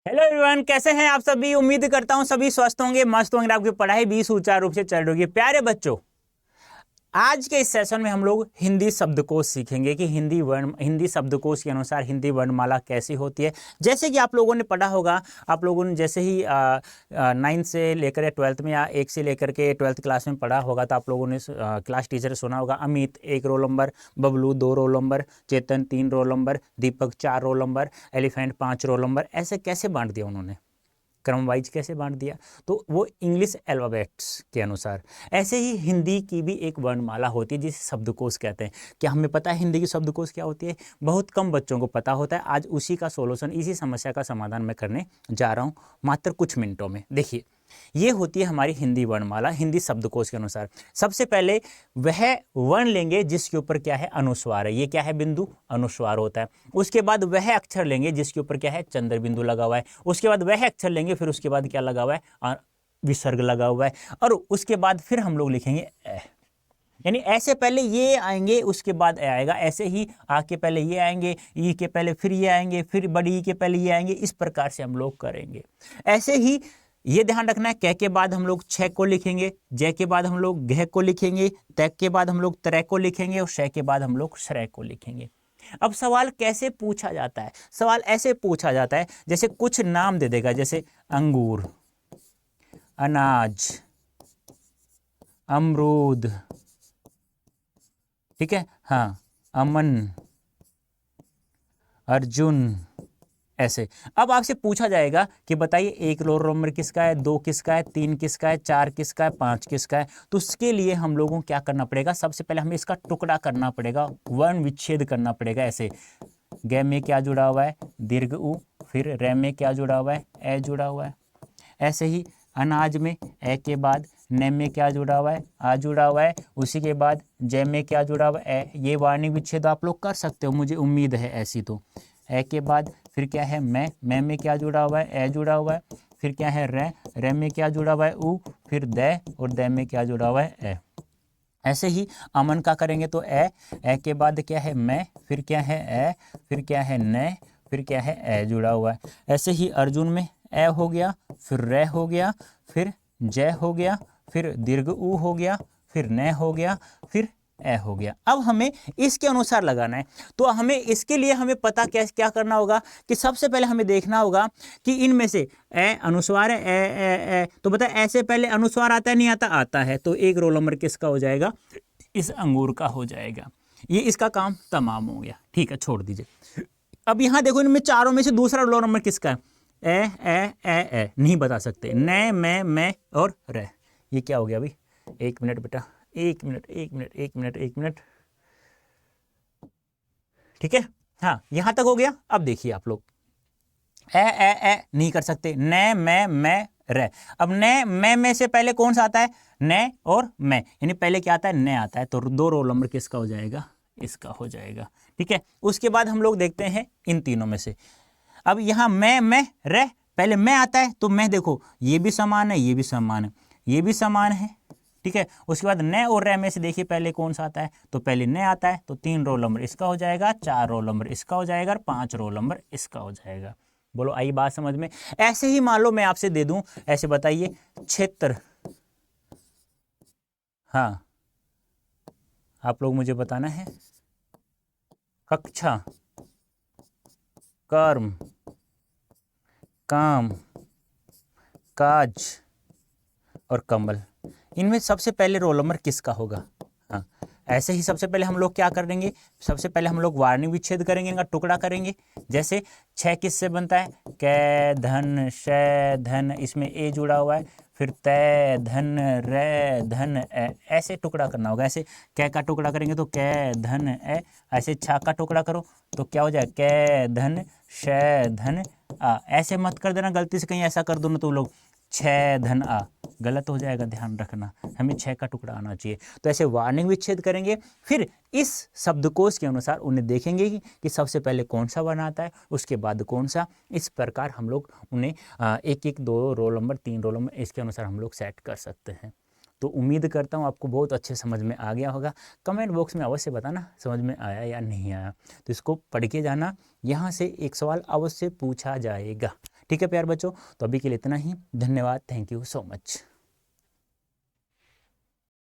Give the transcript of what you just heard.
Hello everyone, कैसे हैं आप सभी। उम्मीद करता हूं सभी स्वस्थ होंगे, मस्त होंगे, आपकी पढ़ाई भी सुचारू रूप से चल रही है। प्यारे बच्चों, आज के इस सेशन में हम लोग हिंदी शब्दकोश सीखेंगे कि हिंदी शब्दकोश के अनुसार हिंदी वर्णमाला कैसी होती है। जैसे कि आप लोगों ने पढ़ा होगा, आप लोगों ने जैसे ही 9 से लेकर या 12th में या 1 से लेकर के 12th क्लास में पढ़ा होगा, तो आप लोगों ने क्लास टीचर सुना होगा, Amit 1 roll number, Bablu 2 roll number, Chetan 3 roll number, Deepak 4 roll number, elephant 5 roll number. ऐसे कैसे बांट दिया उन्होंने, क्रम वाइज कैसे बांट दिया, तो वो इंग्लिश अल्फाबेट्स के अनुसार। ऐसे ही हिंदी की भी एक वर्णमाला होती है जिसे शब्दकोश कहते हैं। क्या हमें पता है हिंदी की शब्दकोश क्या होती है? बहुत कम बच्चों को पता होता है। आज उसी का सोल्यूशन, इसी समस्या का समाधान मैं करने जा रहा हूँ मात्र कुछ मिनटों में। देखिए, ये होती है हमारी हिंदी वर्णमाला हिंदी शब्दकोश के अनुसार। सबसे पहले वह वर्ण लेंगे जिसके ऊपर क्या है, अनुस्वार है। ये क्या है, बिंदु, अनुस्वार होता है। उसके बाद वह अक्षर लेंगे जिसके ऊपर क्या है, चंद्र बिंदु लगा हुआ है। उसके बाद वह अक्षर लेंगे, फिर उसके बाद क्या लगा हुआ है, विसर्ग लगा हुआ है। और उसके बाद फिर हम लोग लिखेंगे ए, यानी ऐसे पहले ये आएंगे, उसके बाद ए आएगा। ऐसे ही आ के पहले ये आएंगे, ई के पहले फिर ये आएंगे, फिर बड़ी ई के पहले ये आएंगे। इस प्रकार से हम लोग करेंगे। ऐसे ही ये ध्यान रखना है, कै के बाद हम लोग छ को लिखेंगे, जय के बाद हम लोग घ को लिखेंगे, तय के बाद हम लोग त्रय को लिखेंगे, और शय के बाद हम लोग श्रय को लिखेंगे। अब सवाल कैसे पूछा जाता है? सवाल ऐसे पूछा जाता है, जैसे कुछ नाम दे देगा, जैसे अंगूर, अनाज, अमरूद, ठीक है, हाँ, अमन, अर्जुन, ऐसे। अब आपसे पूछा जाएगा कि बताइए 1 रोल नंबर किसका है, 2 किसका है, 3 किसका है, 4 किसका है, 5 किसका है। तो उसके लिए हम लोगों को क्या करना पड़ेगा, सबसे पहले हमें इसका टुकड़ा करना पड़ेगा, वर्ण विच्छेद करना पड़ेगा। ऐसे ग में क्या जुड़ा हुआ है, दीर्घ उ, फिर रे में क्या जुड़ा हुआ है, ए जुड़ा हुआ है। ऐसे ही अनाज में ए के बाद न में क्या जुड़ा हुआ है, आ जुड़ा हुआ है। उसी के बाद जय में क्या जुड़ा हुआ है, ए। ये वाणी विच्छेद आप लोग कर सकते हो, मुझे उम्मीद है ऐसी। तो ए के बाद फिर क्या है, मैं में क्या जुड़ा हुआ है, ए जुड़ा हुआ है। फिर क्या है, रे में क्या जुड़ा हुआ है, उ। फिर द, और द में क्या जुड़ा हुआ है, ए। ऐसे ही अमन का करेंगे तो ए के बाद क्या है, मैं, फिर क्या है, ए, फिर क्या है, न, फिर क्या है, ए जुड़ा हुआ है। ऐसे ही अर्जुन में ए हो गया, फिर रे हो गया, फिर जय हो गया, फिर दीर्घ उ हो गया, फिर न हो गया, फिर ए हो गया। अब हमें इसके अनुसार लगाना है। तो हमें इसके लिए हमें पता क्या करना होगा कि सबसे पहले हमें देखना होगा कि इनमें से ए अनुस्वार है, ए तो बता, ऐसे पहले अनुस्वार आता है नहीं आता? आता है। तो 1 रोल नंबर किसका हो जाएगा, इस अंगूर का हो जाएगा। ये इसका काम तमाम हो गया, ठीक है, छोड़ दीजिए। अब यहां देखो, इनमें चारों में से दूसरा रोल नंबर किसका है, ए नहीं बता सकते। न, मैं और रे, ये क्या हो गया अभी? 1 मिनट बेटा, 1 मिनट, 1 मिनट, 1 मिनट, 1 मिनट, ठीक है, हाँ, यहां तक हो गया। अब देखिए आप लोग, ए नहीं कर सकते, न, मैं रे। अब न में से पहले कौन सा आता है, न और मैं, यानी पहले क्या आता है, न आता है। तो 2 रोल नंबर किसका हो जाएगा, इसका हो जाएगा, ठीक है। उसके बाद हम लोग देखते हैं इन तीनों में से। अब यहां मैं रे, पहले मैं आता है, तो मैं देखो, ये भी समान है, ये भी समान है, ये भी समान है, ठीक है। उसके बाद न और रे में से देखिए पहले कौन सा आता है, तो पहले न आता है। तो 3 रोल नंबर इसका हो जाएगा, 4 रोल नंबर इसका हो जाएगा, और 5 रोल नंबर इसका हो जाएगा। बोलो, आई बात समझ में? ऐसे ही मान लो मैं आपसे दे दूं, ऐसे बताइए, क्षेत्र, हाँ, आप लोग मुझे बताना है, कक्षा, कर्म, काम, काज और कमल। इनमें सबसे पहले रोल नंबर किसका होगा? हाँ, ऐसे ही सबसे पहले हम लोग क्या करेंगे, सबसे पहले हम लोग वार्णी विच्छेद करेंगे, इनका टुकड़ा करेंगे। जैसे 6 किससे बनता है, कै, धन, शय, धन, इसमें ए जुड़ा हुआ है, फिर तय, धन, रे, धन, ए। ऐसे टुकड़ा करना होगा। ऐसे कै का टुकड़ा करेंगे तो कै, धन, ए। ऐसे छा का टुकड़ा करो तो क्या हो जाए, कै, धन, शय, धन, आ। ऐसे मत कर देना गलती से, कहीं ऐसा कर दो ना तो लोग 6 धन आ, गलत हो जाएगा, ध्यान रखना। हमें 6 का टुकड़ा आना चाहिए। तो ऐसे वार्निंग विच्छेद करेंगे, फिर इस शब्दकोश के अनुसार उन्हें देखेंगे कि सबसे पहले कौन सा वर्ण आता है, उसके बाद कौन सा। इस प्रकार हम लोग उन्हें 1 2 रोल नंबर, 3 रोल नंबर, इसके अनुसार हम लोग सेट कर सकते हैं। तो उम्मीद करता हूँ आपको बहुत अच्छे समझ में आ गया होगा। कमेंट बॉक्स में अवश्य बताना समझ में आया या नहीं आया। तो इसको पढ़ के जाना, यहाँ से एक सवाल अवश्य पूछा जाएगा, ठीक है प्यारे बच्चों, तो अभी के लिए इतना ही। धन्यवाद, थैंक यू सो मच।